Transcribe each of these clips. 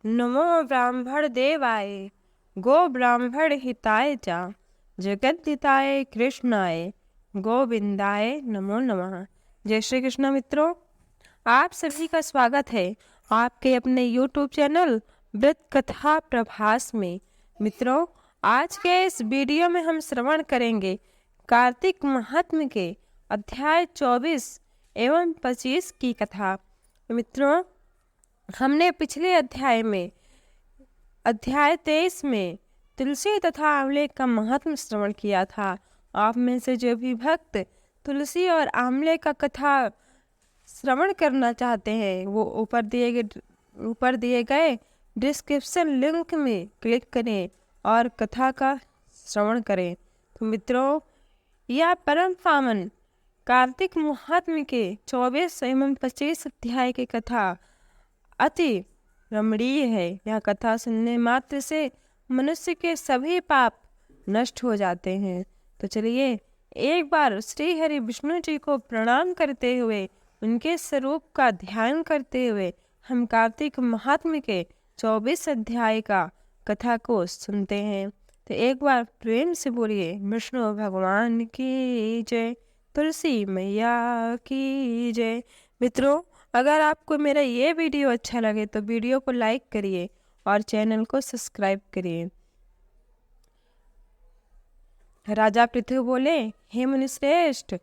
नमो ब्राह्मण देवाय गो ब्राह्मण हिताय च जगद्दिताय कृष्णाय गोविंदाय नमो नमः। जय श्री कृष्ण मित्रों, आप सभी का स्वागत है आपके अपने YouTube चैनल व्रत कथा प्रभास में। मित्रों, आज के इस वीडियो में हम श्रवण करेंगे कार्तिक महात्म्य के अध्याय 24 एवं 25 की कथा। मित्रों, हमने पिछले अध्याय 23 में तुलसी तथा आंवले का महत्व श्रवण किया था। आप में से जो भी भक्त तुलसी और आंवले का कथा श्रवण करना चाहते हैं वो ऊपर दिए गए डिस्क्रिप्शन लिंक में क्लिक करें और कथा का श्रवण करें। तो मित्रों, यह परम पावन कार्तिक महात्म्य के 24 एवं 25 अध्याय की कथा अति रमणीय है। यह कथा सुनने मात्र से मनुष्य के सभी पाप नष्ट हो जाते हैं। तो चलिए एक बार श्री हरि विष्णु जी को प्रणाम करते हुए उनके स्वरूप का ध्यान करते हुए हम कार्तिक महात्म्य के 24 अध्याय का कथा को सुनते हैं। तो एक बार प्रेम से बोलिए विष्णु भगवान की जय, तुलसी मैया की जय। मित्रों, अगर आपको मेरा ये वीडियो अच्छा लगे तो वीडियो को लाइक करिए और चैनल को सब्सक्राइब करिए। राजा पृथु बोले, हे मुनिश्रेष्ठ,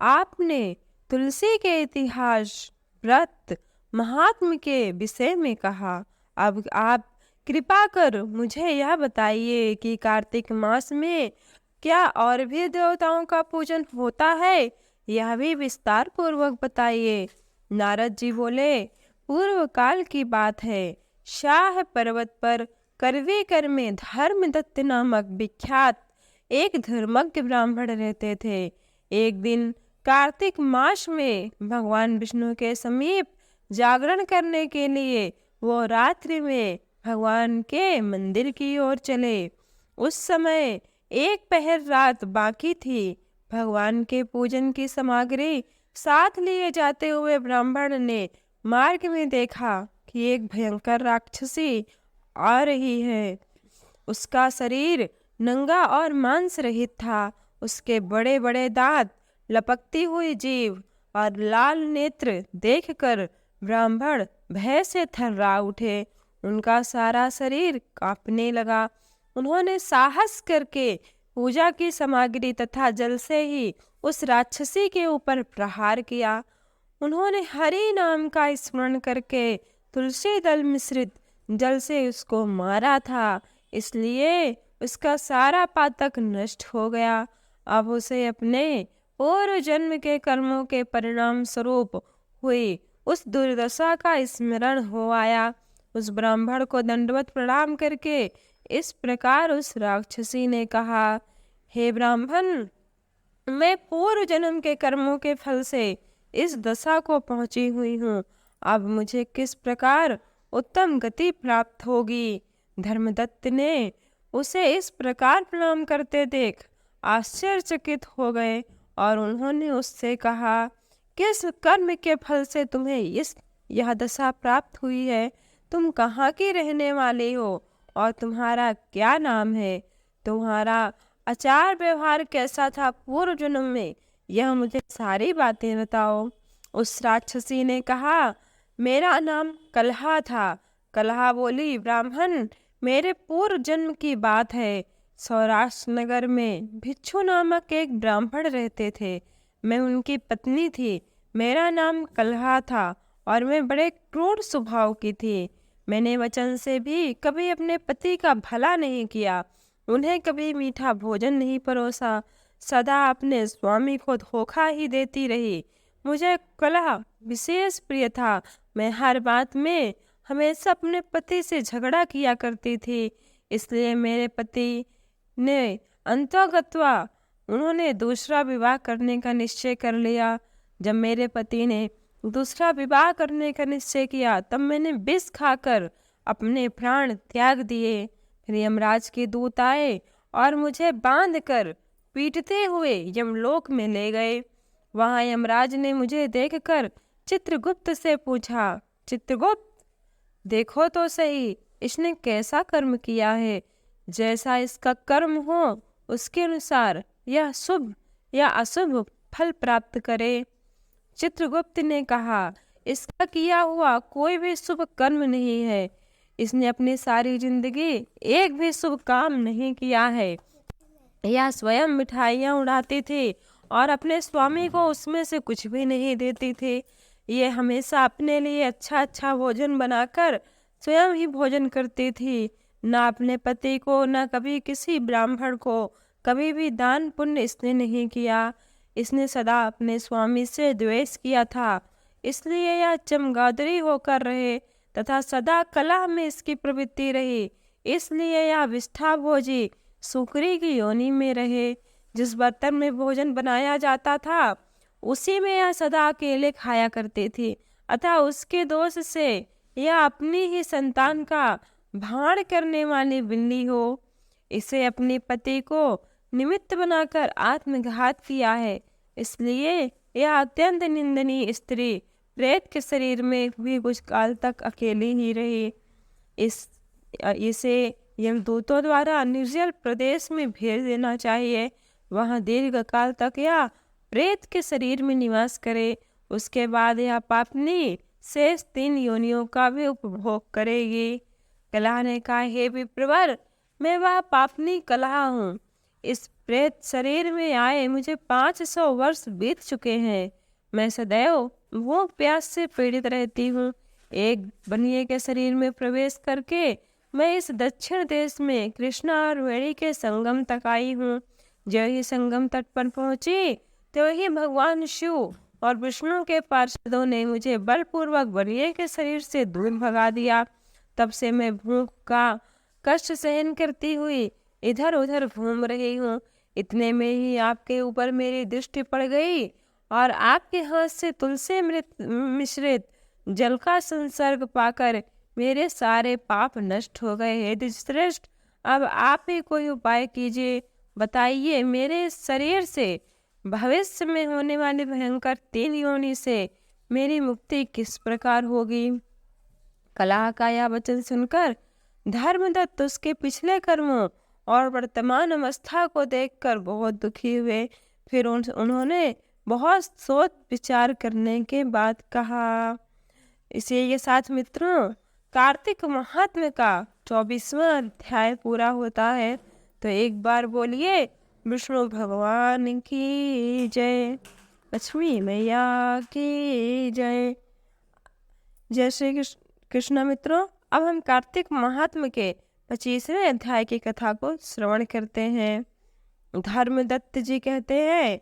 आपने तुलसी के इतिहास, व्रत, महात्म्य के विषय में कहा। अब आप कृपा कर मुझे यह बताइए कि कार्तिक मास में क्या और भी देवताओं का पूजन होता है, यह भी विस्तार पूर्वक बताइए। नारद जी बोले, पूर्व काल की बात है। शाह पर्वत पर करवी कर में धर्मदत्त नामक विख्यात एक धर्मज्ञ ब्राह्मण रहते थे। एक दिन कार्तिक मास में भगवान विष्णु के समीप जागरण करने के लिए वो रात्रि में भगवान के मंदिर की ओर चले। उस समय एक पहर रात बाकी थी। भगवान के पूजन की सामग्री साथ लिए जाते हुए ब्राह्मण ने मार्ग में देखा कि एक भयंकर राक्षसी आ रही है। उसका शरीर नंगा और मांस रहित था। उसके बड़े बड़े दांत, लपकती हुई जीभ और लाल नेत्र देखकर ब्राह्मण भय से थर्रा उठे। उनका सारा शरीर कांपने लगा। उन्होंने साहस करके पूजा की सामग्री तथा जल से ही उस राक्षसी के ऊपर प्रहार किया। उन्होंने हरि नाम का स्मरण करके तुलसी दल मिश्रित जल से उसको मारा था, इसलिए उसका सारा पातक नष्ट हो गया। अब उसे अपने पूर्व जन्म के कर्मों के परिणाम स्वरूप हुई उस दुर्दशा का स्मरण हो आया। उस ब्राह्मण को दंडवत प्रणाम करके इस प्रकार उस राक्षसी ने कहा, हे ब्राह्मण, मैं पूर्व जन्म के कर्मों के फल से इस दशा को पहुंची हुई हूँ। अब मुझे किस प्रकार उत्तम गति प्राप्त होगी? धर्मदत्त ने उसे इस प्रकार प्रणाम करते देख आश्चर्यचकित हो गए और उन्होंने उससे कहा, किस कर्म के फल से तुम्हें यह दशा प्राप्त हुई है? तुम कहाँ की रहने वाले हो और तुम्हारा क्या नाम है? तुम्हारा आचार व्यवहार कैसा था पूर्व जन्म में? यह मुझे सारी बातें बताओ। उस राक्षसी ने कहा, मेरा नाम कलहा था। कलहा बोली, ब्राह्मण, मेरे पूर्व जन्म की बात है। सौराष्ट्र नगर में भिक्षु नामक एक ब्राह्मण रहते थे। मैं उनकी पत्नी थी। मेरा नाम कलहा था और मैं बड़े क्रूर स्वभाव की थी। मैंने वचन से भी कभी अपने पति का भला नहीं किया, उन्हें कभी मीठा भोजन नहीं परोसा, सदा अपने स्वामी को धोखा ही देती रही। मुझे कलह विशेष प्रिय था। मैं हर बात में हमेशा अपने पति से झगड़ा किया करती थी। इसलिए मेरे पति ने अंतगत्वा उन्होंने दूसरा विवाह करने का निश्चय कर लिया। जब मेरे पति ने दूसरा विवाह करने का निश्चय किया तब मैंने विष खाकर अपने प्राण त्याग दिए। फिर यमराज के दूत आए और मुझे बांधकर पीटते हुए यमलोक में ले गए। वहां यमराज ने मुझे देखकर चित्रगुप्त से पूछा, चित्रगुप्त, देखो तो सही, इसने कैसा कर्म किया है, जैसा इसका कर्म हो उसके अनुसार यह शुभ या अशुभ फल प्राप्त करे। चित्रगुप्त ने कहा, इसका किया हुआ कोई भी शुभ कर्म नहीं है। इसने अपनी सारी जिंदगी एक भी शुभ काम नहीं किया है। यह स्वयं मिठाइयाँ उड़ाती थी और अपने स्वामी को उसमें से कुछ भी नहीं देती थी। ये हमेशा अपने लिए अच्छा अच्छा भोजन बनाकर स्वयं ही भोजन करती थी। ना अपने पति को, ना कभी किसी ब्राह्मण को कभी भी दान पुण्य इसने नहीं किया। इसने सदा अपने स्वामी से द्वेष किया था, इसलिए यह चमगादड़ी होकर रहे तथा सदा कलह में इसकी प्रवृत्ति रही। इसलिए यह विष्ठा भोजी सुकरी की योनि में रहे। जिस बर्तन में भोजन बनाया जाता था उसी में यह सदा अकेले खाया करती थी, अतः उसके दोष से यह अपनी ही संतान का भाण करने वाली बिल्ली हो। इसे अपने पति को निमित्त बनाकर आत्मघात किया है, इसलिए यह अत्यंत निंदनीय स्त्री प्रेत के शरीर में भी कुछ काल तक अकेली ही रही। इसे यमदूतों द्वारा निर्जल प्रदेश में भेज देना चाहिए। वहाँ दीर्घ काल तक यह प्रेत के शरीर में निवास करे। उसके बाद यह पापनी शेष 3 योनियों का भी उपभोग करेगी। कलह ने कहा, हे विप्रवर, मैं वह पापनी कलह हूँ। इस प्रेत शरीर में आए मुझे 500 वर्ष बीत चुके हैं। मैं सदैव भूख प्यास से पीड़ित रहती हूँ। एक बनिए के शरीर में प्रवेश करके मैं इस दक्षिण देश में कृष्णा और वेणी के संगम तक आई हूँ। जो ही संगम तट पर पहुंची तो ही भगवान शिव और विष्णु के पार्षदों ने मुझे बलपूर्वक बनिए के शरीर से दूर भगा दिया। तब से मैं भूख का कष्ट सहन करती हुई इधर उधर घूम रही हूँ। इतने में ही आपके ऊपर मेरी दृष्टि पड़ गई और आपके हाथ से तुलसी मिश्रित जल का संसर्ग पाकर मेरे सारे पाप नष्ट हो गए। हे श्रेष्ठ, अब आप ही कोई उपाय कीजिए। बताइए, मेरे शरीर से भविष्य में होने वाली भयंकर 3 योनि से मेरी मुक्ति किस प्रकार होगी। कलह का यह वचन सुनकर धर्मदत्त उसके पिछले कर्मों और वर्तमान अवस्था को देखकर बहुत दुखी हुए। फिर उन्होंने बहुत सोच विचार करने के बाद कहा। इसी के साथ मित्रों, कार्तिक महात्म्य का 24वां अध्याय पूरा होता है। तो एक बार बोलिए, विष्णु भगवान की जय, लक्ष्मी मैया की जय। जय श्री कृष्ण। मित्रों, अब हम कार्तिक महात्म्य के 25वें अध्याय की कथा को श्रवण करते हैं। धर्मदत्त जी कहते हैं,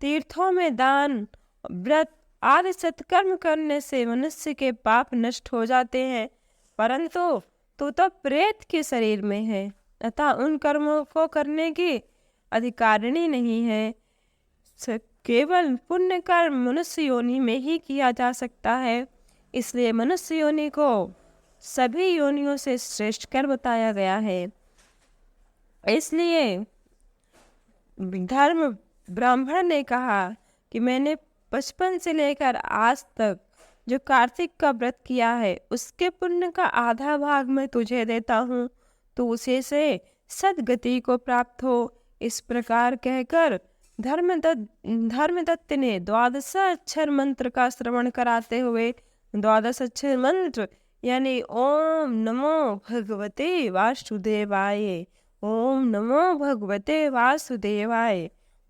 तीर्थों में दान, व्रत आदि सत्कर्म करने से मनुष्य के पाप नष्ट हो जाते हैं, परंतु तू तो प्रेत के शरीर में है, अतः उन कर्मों को करने की अधिकारिणी नहीं है। केवल पुण्य कर्म मनुष्य योनि में ही किया जा सकता है। इसलिए मनुष्य योनि को सभी योनियों से श्रेष्ठ कर बताया गया है। इसलिए धर्म ब्राह्मण ने कहा कि मैंने बचपन से लेकर आज तक जो कार्तिक का व्रत किया है उसके पुण्य का आधा भाग मैं तुझे देता हूँ, तो उसे से सद्गति को प्राप्त हो। इस प्रकार कहकर धर्मदत्त ने 12 अक्षर मंत्र का श्रवण कराते हुए 12 अक्षर मंत्र यानी ओम नमो भगवते वासुदेवाय, ओम नमो भगवते वासुदेवाय,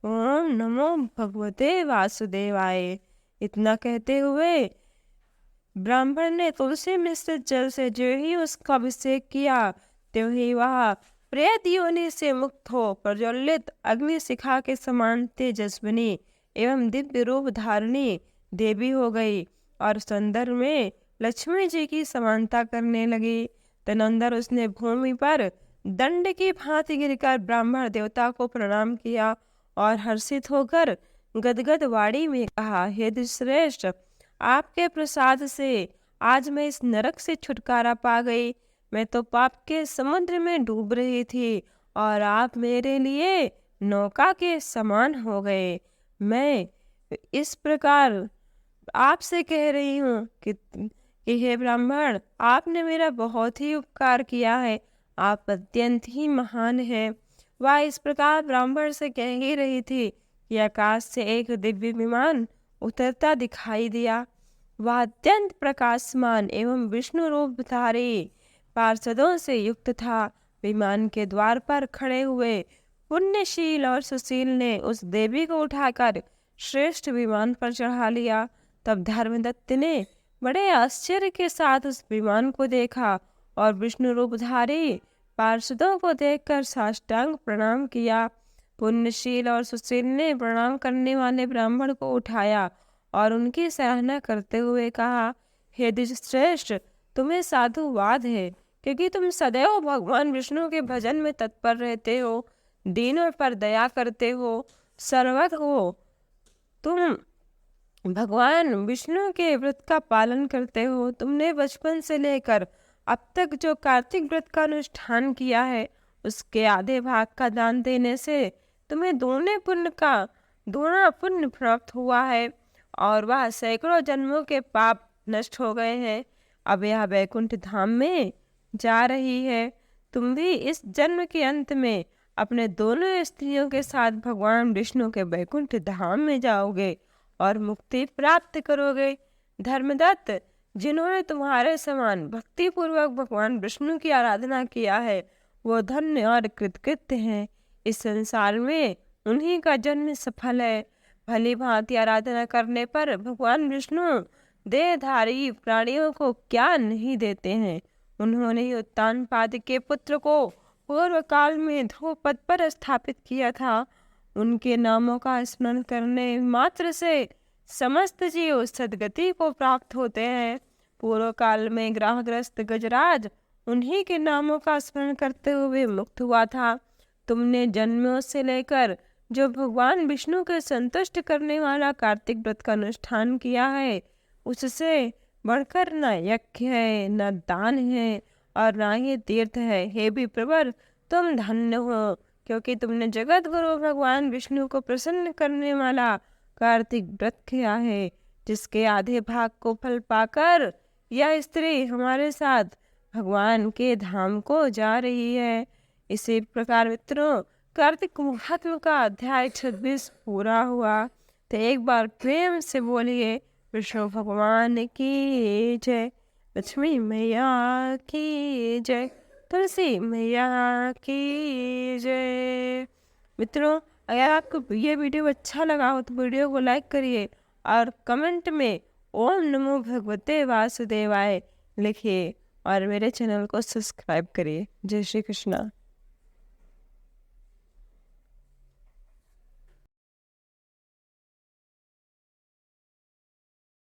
ओम नमो भगवते वासुदेवाय, इतना कहते हुए ब्राह्मण ने तुलसी मिश्रित जल से जो ही उसका अभिषेक किया त्यों ही वह प्रेत योनि से मुक्त हो प्रज्वलित अग्नि शिखा के समान तेजस्विनी एवं दिव्य रूप धारणी देवी हो गई और सौंदर्य में लक्ष्मी जी की समानता करने लगी। तदनंतर उसने भूमि पर दंड की भांति गिरकर ब्राह्मण देवता को प्रणाम किया और हर्षित होकर गदगद वाणी में कहा, हे श्रेष्ठ, आपके प्रसाद से आज मैं इस नरक से छुटकारा पा गई। मैं तो पाप के समुद्र में डूब रही थी और आप मेरे लिए नौका के समान हो गए। मैं इस प्रकार आपसे कह रही हूँ कि हे ब्राह्मण, आपने मेरा बहुत ही उपकार किया है, आप अत्यंत ही महान हैं। वह इस प्रकार ब्राह्मण से कह ही रही थी कि आकाश से एक दिव्य विमान उतरता दिखाई दिया। वह अत्यंत प्रकाशमान एवं विष्णु रूपधारी पार्षदों से युक्त था। विमान के द्वार पर खड़े हुए पुण्यशील और सुशील ने उस देवी को उठाकर श्रेष्ठ विमान पर चढ़ा लिया। तब धर्मदत्त ने बड़े आश्चर्य के साथ उस विमान को देखा और विष्णु रूपधारी पार्षदों को देखकर साष्टांग प्रणाम किया। पुण्यशील और सुशील ने प्रणाम करने वाले ब्राह्मण को उठाया और उनकी सराहना करते हुए कहा, हे द्विजश्रेष्ठ, तुम्हें साधुवाद है, क्योंकि तुम सदैव भगवान विष्णु के भजन में तत्पर रहते हो, दीनों पर दया करते हो, सर्वज्ञ हो। तुम भगवान विष्णु के व्रत का पालन करते हो। तुमने बचपन से लेकर अब तक जो कार्तिक व्रत का अनुष्ठान किया है, उसके आधे भाग का दान देने से तुम्हें दोना पुण्य प्राप्त हुआ है और वह सैकड़ों जन्मों के पाप नष्ट हो गए हैं। अब यह वैकुंठ धाम में जा रही है। तुम भी इस जन्म के अंत में अपने दोनों स्त्रियों के साथ भगवान विष्णु के वैकुंठ धाम में जाओगे और मुक्ति प्राप्त करोगे। धर्मदत्त, जिन्होंने तुम्हारे समान भक्ति पूर्वक भगवान विष्णु की आराधना किया है, वो धन्य और कृतकृत्य हैं। इस संसार में उन्हीं का जन्म सफल है। भली भांति आराधना करने पर भगवान विष्णु देहधारी प्राणियों को क्या नहीं देते हैं। उन्होंने ही उत्तानपाद के पुत्र को पूर्व काल में ध्रुवपद पर स्थापित किया था। उनके नामों का स्मरण करने मात्र से समस्त जीव सद्गति को प्राप्त होते हैं। पूर्व काल में ग्रहग्रस्त गजराज उन्हीं के नामों का स्मरण करते हुए मुक्त हुआ था। तुमने जन्मों से लेकर जो भगवान विष्णु के संतुष्ट करने वाला कार्तिक व्रत का अनुष्ठान किया है, उससे बढ़कर न यज्ञ है, न दान है और न ही तीर्थ है। हे विप्रवर, तुम धन्य हो, क्योंकि तुमने जगत गुरु भगवान विष्णु को प्रसन्न करने वाला कार्तिक व्रत किया है, जिसके आधे भाग को फल पाकर यह स्त्री हमारे साथ भगवान के धाम को जा रही है। इसी प्रकार मित्रों, कार्तिक महात्म का अध्याय 26 पूरा हुआ। तो एक बार प्रेम से बोलिए, विष्णु भगवान की जय, लक्ष्मी मैया की जय, तुलसी मैया की जय। मित्रों, अगर आपको ये वीडियो अच्छा लगा हो तो वीडियो को लाइक करिए और कमेंट में ओम नमो भगवते वासुदेवाय लिखिए और मेरे चैनल को सब्सक्राइब करिए। जय श्री कृष्णा।